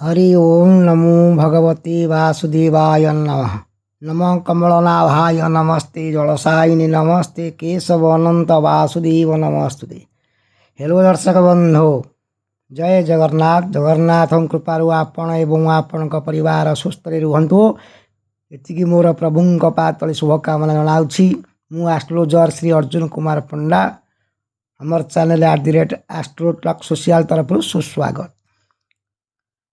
हरि ओम नमो भगवते वासुदेवाय नमः। नमः कमलनाभाय नमस्ते जलसायिनी नमस्ते केशव अनंत वासुदेव नमस्तुते। हेलो दर्शक बंधु, जय जगन्नाथ। जगन्नाथ कृपारू आपण एवं आपण परिवार सुस्थ रुहतु एति मोर प्रभु पातली शुभकामना जनाऊँगी। मु एस्ट्रोलॉजर श्री अर्जुन कुमार पंडा। हमर चैनल @एस्ट्रोटॉक सोशल तरफ सुस्वागत।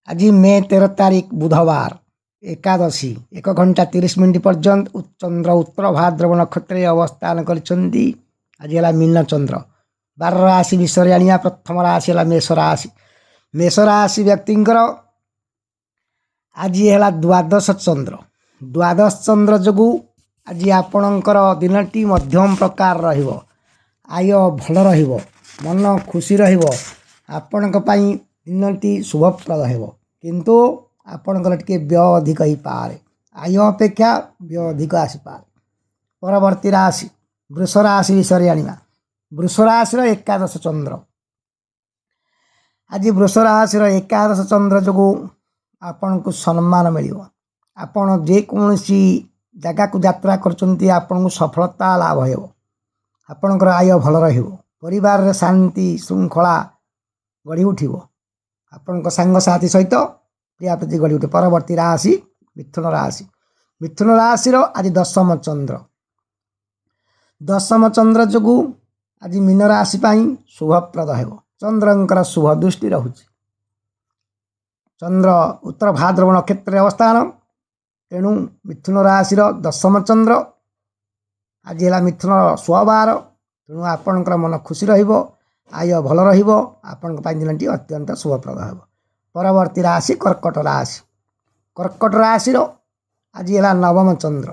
आज मे 13 तारीख बुधवार एकादशी 1 घंटा 30 मिनिट पर्यंत चंद्र उत्तर भाद्रव नक्षत्र अवस्थान करिसेंती। आज है मीन चंद्र 12 राशि विषय जानिया। प्रथम राशि है मेष राशि। मेष राशि व्यक्ति आज है द्वादश चंद्र। द्वादश चंद्र जो आज आपणकर दिनटी मध्यम प्रकार रहिबो। आय भल रहिबो, मन खुशी रहिबो। आपणक पई दिनटी शुभप्रद हेबो, किंतु आपणकर टिके व्यय अधिक ही पारे। आय अपेक्षा व्यय अधिक आसी पारे। परवर्ती राशि वृष राशि विषय जानिबा। वृष राशि एकादश चंद्र। आज वृष राशि एकादश चंद्र जो आपण को सम्मान मिलिबो। आपण जे कोनसी जगह को यात्रा करचंती आपण को सफलता लाभ हेबो। आपणकर आय भल रहिबो। परिवार रे शांति श्रृंखला गढ़ी उठिबो। आपण सांग साथी सहित प्रियाप्रीति गढ़ी उठे। परवर्ती राशि मिथुन राशि। मिथुन राशि आज दशम चंद्र। दशम चंद्र जो आज मीन राशि शुभप्रद हेबो। चंद्रंकर शुभ दृष्टि रहुछि। चंद्र उत्तर भाद्रव नक्षत्र अवस्थान, तेणु मिथुन राशि दशम चंद्र। आज है मिथुन 16 तेणु आपणकर मन खुशी रहिबो। आय भल रहिबो। आपण दिनटी अत्यंत शुभप्रद हेबो। परवर्ती राशि कर्कट राशि। कर्कट राशि आज है नवम चंद्र,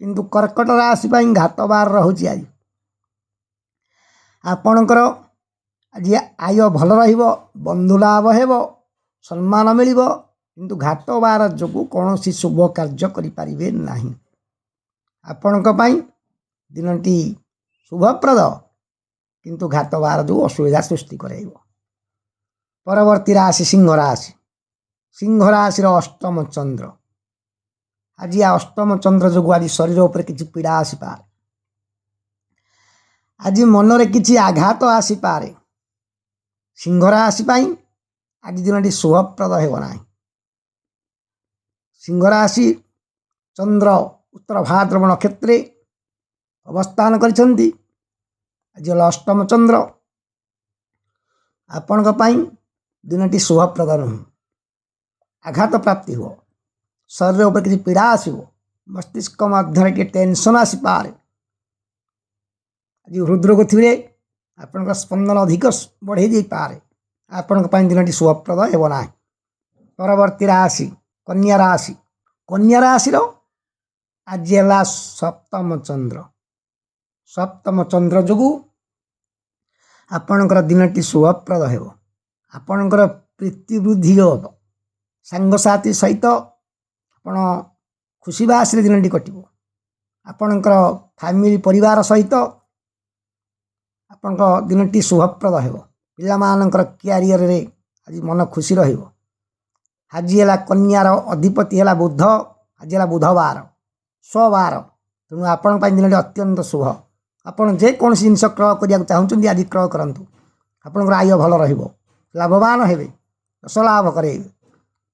किंतु कर्कट राशि घात बार रहुछि। आज आपणकर आज आय भल रहिबो, बंधु लाभ हेबो, सम्मान मिलिबो, किंतु घात बार जो कौनसी शुभ कार्य करि परिबे नाही। आपणक दिनटी शुभप्रद, किंतु घात बार जो असुविधा सृष्टि कराइबो। परवर्ती राशि सिंह राशि। सिंह राशि अष्टम चंद्र। आज अष्टम चंद्र जो आज शरीर उपर किसी पीड़ा आसी पारे। आज मनरे किसी आघात आसी पारे। सिंह राशि आज दिनटी शुभप्रद हेब नाही। सिंह राशि चंद्र उत्तर भाद्रव नक्षत्रे अवस्थान करिसेंती। आज अष्टम चंद्र। आपण दिनटी शुभप्रद नुह। आघात प्राप्ति हो, शरीर उपर किसी पीड़ा आसो, मस्तिष्क मध्य के टेंशन आसी पारे। आज हृदरोग थे आपण स्पंदन अधिक बढ़े जाई पारे। आपण दिनटी शुभप्रद हेब नाही। परवर्ती राशि कन्या राशि। कन्या राशि आज है सप्तम चंद्र। सप्तम चंद्र जो आपणकर दिनटी शुभप्रद हेबो। आपणकर प्रीति वृद्धि हेब। सांगसाथी सहित आपण खुशी बास रे दिनटी कटिबो। आपणकर फैमिली परिवार सहित आपणकर दिनटी शुभप्रद हेबो। पिला मानकर कैरियर रे आज मन खुशी रहिबो। आज है कन्यार अधिपति है बुध। आज है बुधवार 16 तेणु आपण दिनटी अत्यंत शुभ। आपड़ जेकोसी जिनस क्रय करने चाहते आज क्रय करूँ। आपंकर आय भल रहिबो, लाभवान हेबे, यश लाभ करे।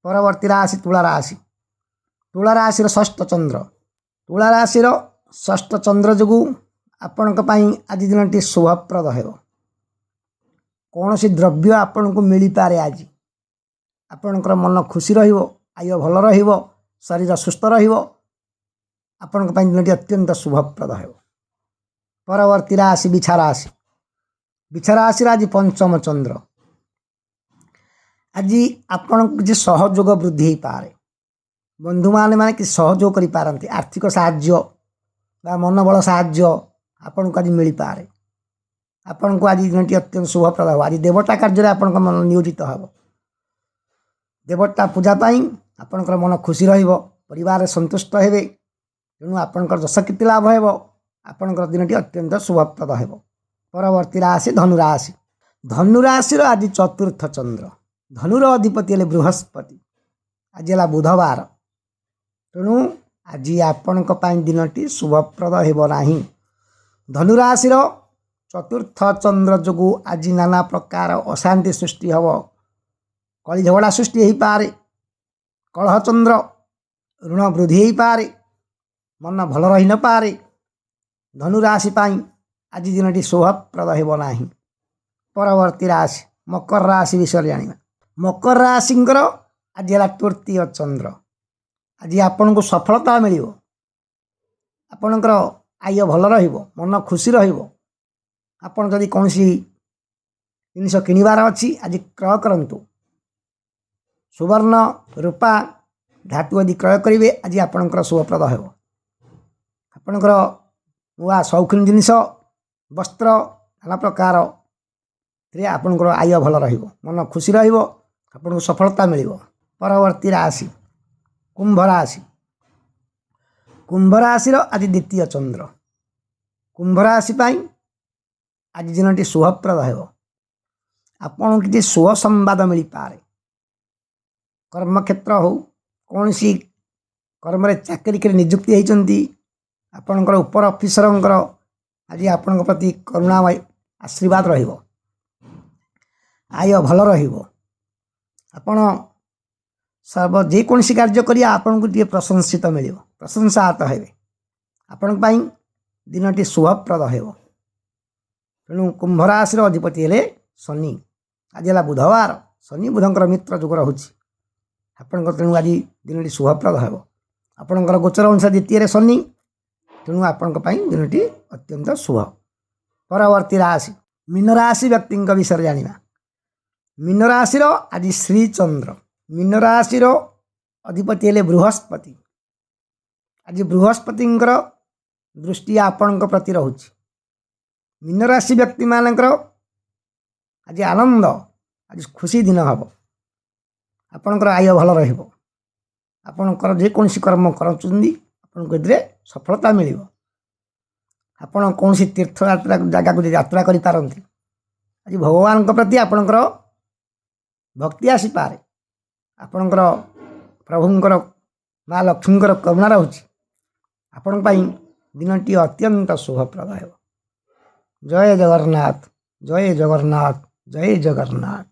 परवर्ती राशि तुला राशि। तुला राशि षष्ठ चंद्र। तुला राशि षष्ठ चंद्र जो आपण आज दिनटी शुभप्रद हेबो। कौन सी द्रव्य आपण को मिल पारे। आज आपणकर मन खुशी रहिबो, आय भल रहिबो, शरीर सुस्थ रहिबो। आपण दिनटी अत्यंत शुभप्रद हेबो। परवर्ती राशि बिछा राशि। बिछा राशि आज पंचम चंद्र। आज आपण किसी सहयोग वृद्धि पारे। बंधु माने कि सहयोग करि पारंती। आर्थिक साहाय्य बा मनोबल साहाय्य आपण को आज मिल पारे। आपण को आज दिनटी अत्यंत शुभप्रद हो। आज देवता कार्य आपण को मन नियोजित हो। देवता पूजा आपणकर मन खुशी रहिबो, परिवार संतुष्ट हेबे, तेणु आपणकर जस कीर्ति लाभ हेबो। आपणकर दिनटी अत्यंत शुभप्रद हेबो। परवर्ती राशि धनुराशि। धनुराशि आज चतुर्थ चंद्र। धनुर अधिपति हेले बृहस्पति। ଆଜି ହେଲା ବୁଧବାର, ତେଣୁ ଆଜି ଆପଣଙ୍କ ପାଇଁ ଦିନଟି ଶୁଭପ୍ରଦ ହେବ ନାହିଁ। ଧନୁରାଶିର ଚତୁର୍ଥ ଚନ୍ଦ୍ର ଯୋଗୁଁ ଆଜି ନାନା ପ୍ରକାର ଅଶାନ୍ତି ସୃଷ୍ଟି ହେବ। କଳି ଝଗଡ଼ା ସୃଷ୍ଟି ହୋଇପାରେ, କଳହ ଚନ୍ଦ୍ର, ଋଣ ବୃଦ୍ଧି ହୋଇପାରେ, ମନ ଭଲ ରହିନପାରେ। ଧନୁରାଶି ପାଇଁ ଆଜି ଦିନଟି ଶୁଭପ୍ରଦ ହେବ ନାହିଁ। ପରବର୍ତ୍ତୀ ରାଶି ମକର ରାଶି ବିଷୟରେ ଜାଣିବା। ମକର ରାଶିଙ୍କର ଆଜି ହେଲା ତୃତୀୟ ଚନ୍ଦ୍ର। ଆଜି ଆପଣଙ୍କୁ ସଫଳତା ମିଳିବ, ଆପଣଙ୍କର ଆୟ ଭଲ ରହିବ, ମନ ଖୁସି ରହିବ। ଆପଣ ଯଦି କୌଣସି ଜିନିଷ କିଣିବାର ଅଛି ଆଜି କ୍ରୟ କରନ୍ତୁ। ସୁବର୍ଣ୍ଣ ରୂପା ଧାତୁ ଆଦି କ୍ରୟ କରିବେ, ଆଜି ଆପଣଙ୍କର ଶୁଭପ୍ରଦ ହେବ। ଆପଣଙ୍କର ନୂଆ ସୌଖିନ ଜିନିଷ, ବସ୍ତ୍ର, ନାନା ପ୍ରକାରରେ ଆପଣଙ୍କର ଆୟ ଭଲ ରହିବ, ମନ ଖୁସି ରହିବ, ଆପଣଙ୍କୁ ସଫଳତା ମିଳିବ। ପରବର୍ତ୍ତୀ ରାଶି କୁମ୍ଭ ରାଶି। କୁମ୍ଭ ରାଶିର ଆଜି ଦ୍ୱିତୀୟ ଚନ୍ଦ୍ର। କୁମ୍ଭ ରାଶି ପାଇଁ ଆଜି ଦିନଟି ଶୁଭପ୍ରଦ ହେବ। ଆପଣଙ୍କୁ କିଛି ଶୁଭ ସମ୍ବାଦ ମିଳିପାରେ। କର୍ମକ୍ଷେତ୍ର ହେଉ, କୌଣସି କର୍ମରେ ଚାକିରିରେ ନିଯୁକ୍ତି ହୋଇଛନ୍ତି, ଆପଣଙ୍କର ଉପର ଅଫିସରଙ୍କର ଆଜି ଆପଣଙ୍କ ପ୍ରତି କରୁଣାମୟ ଆଶୀର୍ବାଦ ରହିବ। ଆୟ ଭଲ ରହିବ। ଆପଣ ଯେକୌଣସି କାର୍ଯ୍ୟ କରିବା ଆପଣଙ୍କୁ ଟିକେ ପ୍ରଶଂସିତ ମିଳିବ, ପ୍ରଶଂସାତ ହେବେ। ଆପଣଙ୍କ ପାଇଁ ଦିନଟି ଶୁଭପ୍ରଦ ହେବ। ତେଣୁ କୁମ୍ଭ ରାଶିର ଅଧିପତି ହେଲେ ଶନି। ଆଜି ହେଲା ବୁଧବାର, ଶନି ବୁଧଙ୍କର ମିତ୍ର ଯୋଗ ରହୁଛି। ଆପଣଙ୍କର ତେଣୁ ଆଜି ଦିନଟି ଶୁଭପ୍ରଦ ହେବ। ଆପଣଙ୍କର ଗୋଚର ଅନୁସାରେ ଦ୍ୱିତୀୟରେ ଶନି, ତେଣୁ ଆପଣଙ୍କ ପାଇଁ ଦିନଟି ଅତ୍ୟନ୍ତ ଶୁଭ। ପରବର୍ତ୍ତୀ ରାଶି ମୀନ ରାଶି ବ୍ୟକ୍ତିଙ୍କ ବିଷୟରେ ଜାଣିବା। ମୀନ ରାଶିର ଆଜି ଶ୍ରୀଚନ୍ଦ୍ର। ମୀନ ରାଶିର ଅଧିପତି ହେଲେ ବୃହସ୍ପତି। ଆଜି ବୃହସ୍ପତିଙ୍କର ଦୃଷ୍ଟି ଆପଣଙ୍କ ପ୍ରତି ରହୁଛି। ମୀନ ରାଶି ବ୍ୟକ୍ତିମାନଙ୍କର ଆଜି ଆନନ୍ଦ, ଆଜି ଖୁସି ଦିନ ହେବ। ଆପଣଙ୍କର ଆୟ ଭଲ ରହିବ। ଆପଣଙ୍କର ଯେକୌଣସି କର୍ମ କରୁଛନ୍ତି ଆପଣଙ୍କୁ ଏଥିରେ ସଫଳତା ମିଳିବ। ଆପଣ କୌଣସି ତୀର୍ଥଯାତ୍ରା ଜାଗାକୁ ଯାତ୍ରା କରିପାରନ୍ତି। ଆଜି ଭଗବାନଙ୍କ ପ୍ରତି ଆପଣଙ୍କର ଭକ୍ତି ଆସିପାରେ। ଆପଣଙ୍କର ପ୍ରଭୁଙ୍କର ମା ଲକ୍ଷ୍ମୀଙ୍କର କରୁଣା ରହୁଛି। ଆପଣଙ୍କ ପାଇଁ ଦିନଟି ଅତ୍ୟନ୍ତ ଶୁଭପ୍ରଦ ହେବ। ଜୟ ଜଗନ୍ନାଥ, ଜୟ ଜଗନ୍ନାଥ, ଜୟ ଜଗନ୍ନାଥ।